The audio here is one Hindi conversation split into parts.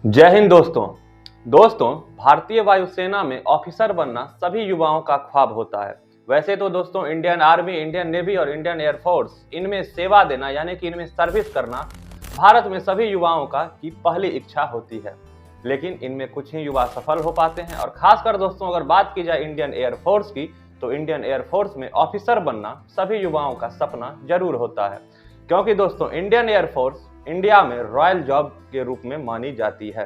जय हिंद दोस्तों भारतीय वायुसेना में ऑफिसर बनना सभी युवाओं का ख्वाब होता है। वैसे तो दोस्तों इंडियन आर्मी, इंडियन नेवी और इंडियन एयरफोर्स इनमें सेवा देना यानी कि इनमें सर्विस करना भारत में सभी युवाओं का की पहली इच्छा होती है। लेकिन इनमें कुछ ही युवा सफल हो पाते हैं और खासकर दोस्तों अगर बात की जाए इंडियन एयरफोर्स की, तो इंडियन एयरफोर्स में ऑफिसर बनना सभी युवाओं का सपना जरूर होता है, क्योंकि दोस्तों इंडियन एयरफोर्स इंडिया में रॉयल जॉब के रूप में मानी जाती है।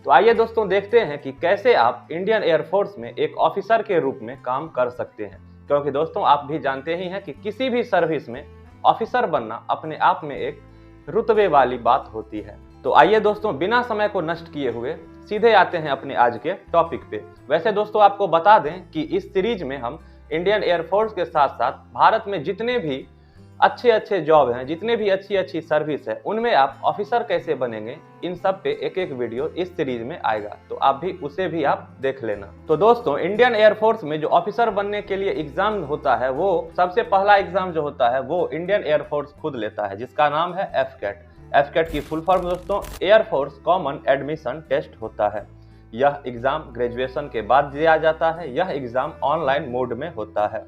तो आइए दोस्तों देखते हैं कि कैसे आप इंडियन एयरफोर्स में एक ऑफिसर के रूप में काम कर सकते हैं, क्योंकि दोस्तों आप भी जानते ही हैं कि किसी भी सर्विस में ऑफिसर बनना अपने आप में एक रुतबे वाली बात होती है। तो आइए दोस्तों बिना समय को नष्ट किए हुए सीधे आते हैं अपने आज के टॉपिक पे। वैसे दोस्तों आपको बता दें कि इस सीरीज में हम इंडियन एयरफोर्स के साथ साथ भारत में जितने भी अच्छे जॉब हैं, जितने भी अच्छी सर्विस है, उनमें आप ऑफिसर कैसे बनेंगे, इन सब पे एक एक वीडियो इस सीरीज में आएगा, तो आप भी उसे भी आप देख लेना। तो दोस्तों इंडियन एयरफोर्स में जो ऑफिसर बनने के लिए एग्जाम होता है, वो सबसे पहला एग्जाम जो होता है वो इंडियन एयरफोर्स खुद लेता है, जिसका नाम है एफकेट। एफकेट की फुल फॉर्म दोस्तों एयरफोर्स कॉमन एडमिशन टेस्ट होता है। यह एग्जाम ग्रेजुएशन के बाद दिया जाता है। यह एग्जाम ऑनलाइन मोड में होता है।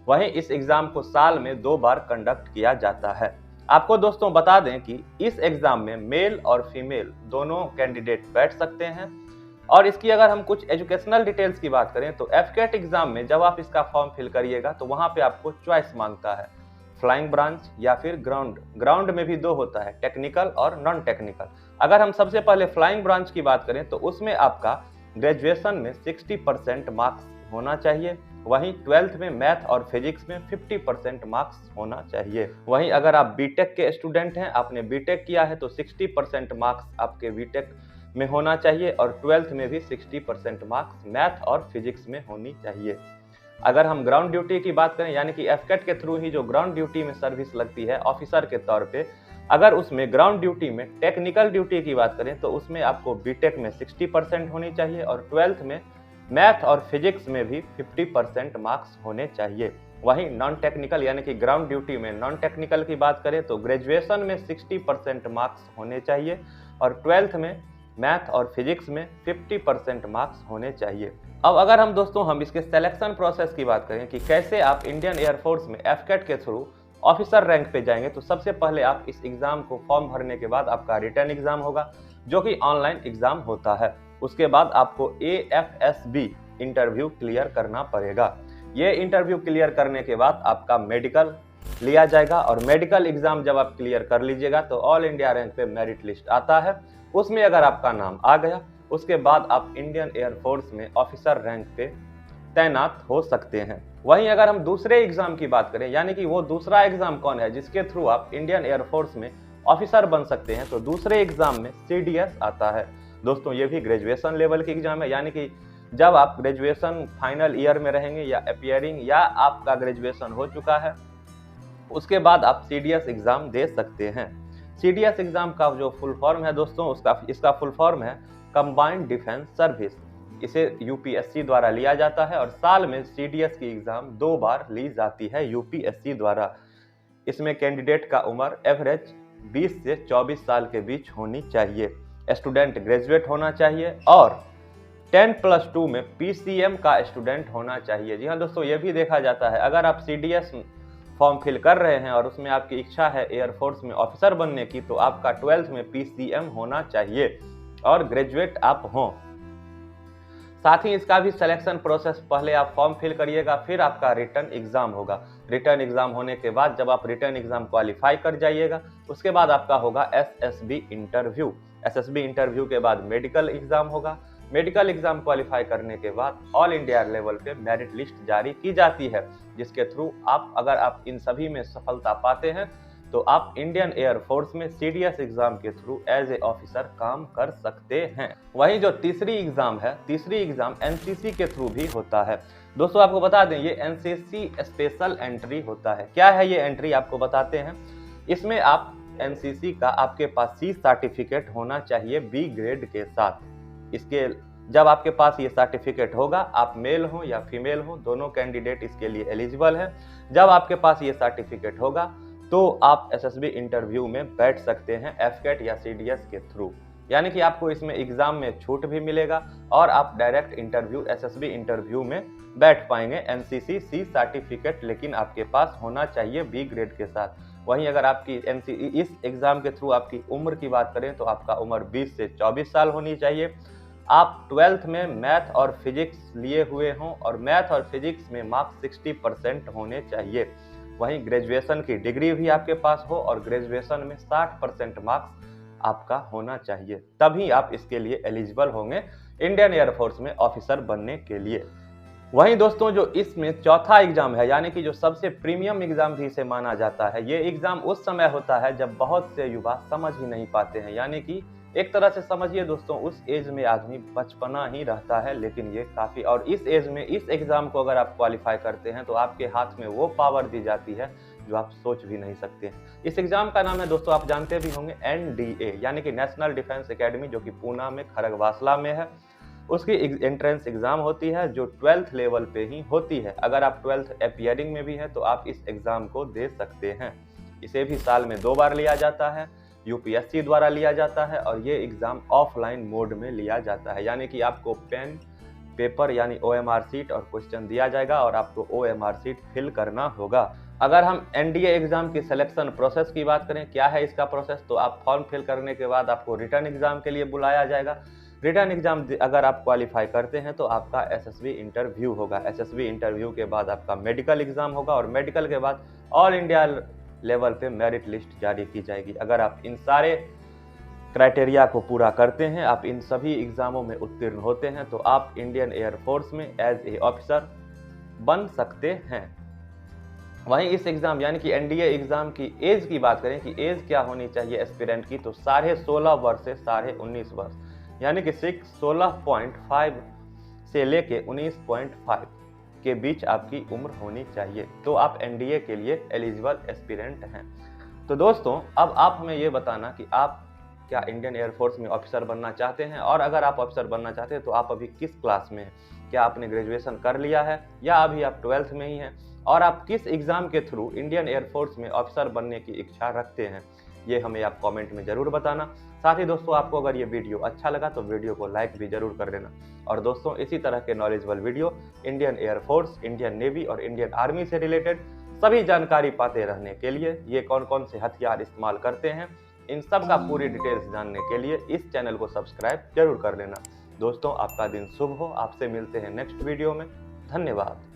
वहीं इस एग्जाम को साल में 2 बार कंडक्ट किया जाता है। आपको दोस्तों बता दें कि इस एग्जाम में मेल और फीमेल दोनों कैंडिडेट बैठ सकते हैं। और इसकी अगर हम कुछ एजुकेशनल डिटेल्स की बात करें तो एफकेट एग्जाम में जब आप इसका फॉर्म फिल करिएगा तो वहां पे आपको चॉइस मांगता है, फ्लाइंग ब्रांच या फिर ग्राउंड। ग्राउंड में भी 2 होता है, टेक्निकल और नॉन टेक्निकल। अगर हम सबसे पहले फ्लाइंग ब्रांच की बात करें तो उसमें आपका ग्रेजुएशन में 60% मार्क्स होना चाहिए। वहीं 12th में मैथ और फिजिक्स में 50% मार्क्स होना चाहिए। वहीं अगर आप बीटेक के स्टूडेंट हैं, आपने बीटेक किया है, तो 60% मार्क्स आपके बीटेक में होना चाहिए और 12th में भी 60% मार्क्स मैथ और फिजिक्स में होनी चाहिए। अगर हम ग्राउंड ड्यूटी की बात करें, यानी कि एफकेट के थ्रू ही जो ग्राउंड ड्यूटी में सर्विस लगती है ऑफिसर के तौर पे, अगर उसमें ग्राउंड ड्यूटी में टेक्निकल ड्यूटी की बात करें तो उसमें आपको बीटेक में 60% होनी चाहिए और 12th में मैथ और फिजिक्स में भी 50% मार्क्स होने चाहिए। वहीं नॉन टेक्निकल यानी कि ग्राउंड ड्यूटी में नॉन टेक्निकल की बात करें तो ग्रेजुएशन में 60% मार्क्स होने चाहिए और 12th में मैथ और फिजिक्स में 50% मार्क्स होने चाहिए। अब अगर हम इसके सिलेक्शन प्रोसेस की बात करें कि कैसे आप इंडियन एयरफोर्स में एफकेट के थ्रू ऑफिसर रैंक पे जाएंगे, तो सबसे पहले आप इस एग्जाम को फॉर्म भरने के बाद आपका रिटर्न एग्जाम होगा, जो कि ऑनलाइन एग्जाम होता है। उसके बाद आपको AFSB इंटरव्यू क्लियर करना पड़ेगा। ये इंटरव्यू क्लियर करने के बाद आपका मेडिकल लिया जाएगा और मेडिकल एग्जाम जब आप क्लियर कर लीजिएगा तो ऑल इंडिया रैंक पे मेरिट लिस्ट आता है। उसमें अगर आपका नाम आ गया, उसके बाद आप इंडियन एयरफोर्स में ऑफिसर रैंक पे तैनात हो सकते हैं। वहीं अगर हम दूसरे एग्जाम की बात करें, यानी कि वो दूसरा एग्जाम कौन है जिसके थ्रू आप इंडियन एयरफोर्स में ऑफिसर बन सकते हैं, तो दूसरे एग्जाम में CDS आता है। दोस्तों ये भी ग्रेजुएशन लेवल की एग्जाम है, यानी कि जब आप ग्रेजुएशन फाइनल ईयर में रहेंगे या अपियरिंग या आपका ग्रेजुएशन हो चुका है, उसके बाद आप CDS एग्जाम दे सकते हैं। CDS एग्जाम का जो फुल फॉर्म है दोस्तों, इसका फुल फॉर्म है कंबाइंड डिफेंस सर्विस। इसे UPSC द्वारा लिया जाता है और साल में CDS की एग्जाम 2 बार ली जाती है UPSC द्वारा। इसमें कैंडिडेट का उम्र एवरेज 20 से 24 साल के बीच होनी चाहिए। स्टूडेंट ग्रेजुएट होना चाहिए और 10+2 में PCM का स्टूडेंट होना चाहिए। जी हाँ दोस्तों, ये भी देखा जाता है अगर आप CDS फॉर्म फिल कर रहे हैं और उसमें आपकी इच्छा है एयरफोर्स में ऑफिसर बनने की, तो आपका 12th में PCM होना चाहिए और ग्रेजुएट आप हों। साथ ही इसका भी सिलेक्शन प्रोसेस, पहले आप फॉर्म फिल करिएगा, फिर आपका रिटर्न एग्जाम होगा। रिटर्न एग्जाम होने के बाद जब आप रिटर्न एग्जाम क्वालिफाई कर जाइएगा, उसके बाद आपका होगा SSB इंटरव्यू। SSB इंटरव्यू के बाद मेडिकल एग्जाम होगा। मेडिकल एग्जाम क्वालिफाई करने के बाद ऑल इंडिया लेवल पे मेरिट लिस्ट जारी की जाती है, जिसके थ्रू अगर आप इन सभी में सफलता पाते हैं तो आप इंडियन एयरफोर्स में CDS एग्जाम के थ्रू एज ए ऑफिसर काम कर सकते हैं। वहीं जो तीसरी एग्जाम NCC के थ्रू भी होता है। दोस्तों आपको बता दें ये NCC स्पेशल एंट्री होता है। क्या है ये एंट्री, आपको बताते हैं। इसमें आप NCC का आपके पास C सर्टिफिकेट होना चाहिए B ग्रेड के साथ। इसके जब आपके पास ये सर्टिफिकेट होगा, आप मेल हो या फीमेल हो, दोनों कैंडिडेट इसके लिए एलिजिबल है। जब आपके पास ये सर्टिफिकेट होगा तो आप SSB इंटरव्यू में बैठ सकते हैं एफकेट या CDS के थ्रू। यानी कि आपको इसमें एग्जाम में छूट भी मिलेगा और आप डायरेक्ट इंटरव्यू एसएसबी इंटरव्यू में बैठ पाएंगे एनसीसी सी सर्टिफिकेट लेकिन आपके पास होना चाहिए बी ग्रेड के साथ। वहीं अगर आपकी इस एग्जाम के थ्रू आपकी उम्र की बात करें तो आपका उम्र 20 से 24 साल होनी चाहिए। आप 12th में मैथ और फिजिक्स लिए हुए हों और मैथ और फिजिक्स में मार्क्स 60% होने चाहिए। वहीं ग्रेजुएशन की डिग्री भी आपके पास हो और ग्रेजुएशन में 60% मार्क्स आपका होना चाहिए, तभी आप इसके लिए एलिजिबल होंगे इंडियन एयरफोर्स में ऑफिसर बनने के लिए। वहीं दोस्तों जो इसमें चौथा एग्जाम है यानी कि जो सबसे प्रीमियम एग्जाम भी इसे माना जाता है, ये एग्जाम उस समय होता है जब बहुत से युवा समझ ही नहीं पाते हैं। यानी कि एक तरह से समझिए दोस्तों उस एज में आदमी बचपना ही रहता है, लेकिन ये काफी और इस एज में इस एग्जाम को अगर आप क्वालिफाई करते हैं तो आपके हाथ में वो पावर दी जाती है जो आप सोच भी नहीं सकते हैं। इस एग्जाम का नाम है दोस्तों, आप जानते भी होंगे, एनडीए यानी कि नेशनल डिफेंस एकेडमी, जो कि पूना में खड़गवासला में है। उसकी एंट्रेंस एग्जाम होती है जो 12th लेवल पे ही होती है। अगर आप 12th अपियरिंग में भी हैं तो आप इस एग्जाम को दे सकते हैं। इसे भी साल में 2 बार लिया जाता है, यूपीएससी द्वारा लिया जाता है और ये एग्जाम ऑफलाइन मोड में लिया जाता है। यानी कि आपको पेन पेपर यानी ओएमआर सीट और क्वेश्चन दिया जाएगा और आपको ओएमआर सीट फिल करना होगा। अगर हम एनडीए एग्जाम की सिलेक्शन प्रोसेस की बात करें, क्या है इसका प्रोसेस, तो आप फॉर्म फिल करने के बाद आपको रिटर्न एग्जाम के लिए बुलाया जाएगा। रिटर्न एग्जाम अगर आप क्वालिफाई करते हैं तो आपका एसएसबी इंटरव्यू होगा। एसएसबी इंटरव्यू के बाद आपका मेडिकल एग्जाम होगा और मेडिकल के बाद ऑल इंडिया लेवल पे मेरिट लिस्ट जारी की जाएगी। अगर आप इन सारे क्राइटेरिया को पूरा करते हैं, आप इन सभी एग्जामों में उत्तीर्ण होते हैं तो आप इंडियन एयरफोर्स में एज ए ऑफिसर बन सकते हैं। वहीं इस एग्जाम यानी कि एनडीए एग्जाम की एज की बात करें कि एज क्या होनी चाहिए एस्पिरेंट की, तो 16.5 वर्ष से 19.5 वर्ष यानी कि 16.5 से लेके 19.5 के बीच आपकी उम्र होनी चाहिए, तो आप एनडीए के लिए एलिजिबल एस्पिरेंट हैं। तो दोस्तों अब आप हमें ये बताना कि आप क्या इंडियन एयरफोर्स में ऑफिसर बनना चाहते हैं, और अगर आप ऑफिसर बनना चाहते हैं तो आप अभी किस क्लास में हैं, क्या आपने ग्रेजुएशन कर लिया है या अभी आप 12th में ही हैं, और आप किस एग्जाम के थ्रू इंडियन एयरफोर्स में ऑफिसर बनने की इच्छा रखते हैं, ये हमें आप कमेंट में जरूर बताना। साथ ही दोस्तों आपको अगर ये वीडियो अच्छा लगा तो वीडियो को लाइक भी जरूर कर देना। और दोस्तों इसी तरह के knowledgeable video Indian air force, Indian navy और इंडियन आर्मी से रिलेटेड सभी जानकारी पाते रहने के लिए, ये कौन कौन से हथियार इस्तेमाल करते हैं, इन सब का पूरी डिटेल्स जानने के लिए इस चैनल को सब्सक्राइब जरूर कर लेना। दोस्तों आपका दिन शुभ हो, आपसे मिलते हैं नेक्स्ट वीडियो में। धन्यवाद।